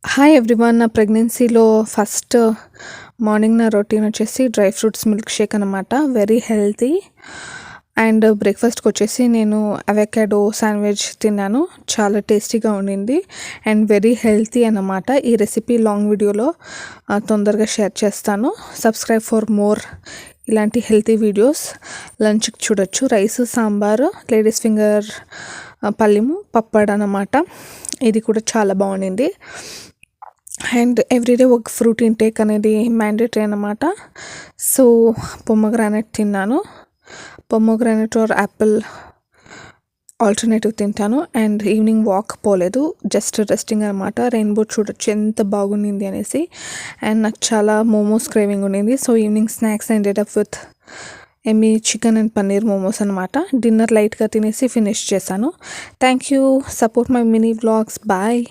Hi everyone. నా ప్రెగ్నెన్సీలో first morning నా రొటీన్ వచ్చేసి డ్రై ఫ్రూట్స్ మిల్క్ షేక్ అనమాట. Very healthy. అండ్ బ్రేక్ఫాస్ట్కి వచ్చేసి నేను అవకాడో శాండ్విచ్ తిన్నాను. చాలా టేస్టీగా ఉండింది అండ్ వెరీ హెల్తీ అన్నమాట. ఈ రెసిపీ లాంగ్ వీడియోలో తొందరగా షేర్ చేస్తాను. సబ్స్క్రైబ్ ఫర్ మోర్ ఇలాంటి హెల్తీ వీడియోస్. లంచ్కి చూడొచ్చు. రైస్, సాంబారు, లేడీస్ ఫింగర్, పల్లిము, పప్పడ్ అన్నమాట. ఇది కూడా చాలా బాగుండింది. అండ్ ఎవ్రీడే ఒక ఫ్రూట్ ఇంటేక్ అనేది మ్యాండేటరీ అన్నమాట. సో పొమోగ్రానైట్ తిన్నాను. పొమోగ్రానైట్ ఆర్ యాపిల్ ఆల్టర్నేటివ్ తింటాను. అండ్ ఈవినింగ్ వాక్ పోలేదు, జస్ట్ రెస్టింగ్ అనమాట. రెయిన్బో చూడొచ్చు ఎంత బాగుండింది అనేసి. అండ్ నాకు చాలా మోమోస్ క్రేవింగ్ ఉండింది. So evening snacks ended up with Emmy chicken and paneer momos అనమాట. డిన్నర్ లైట్గా తినేసి ఫినిష్ చేశాను. Thank you. Support my mini vlogs. Bye.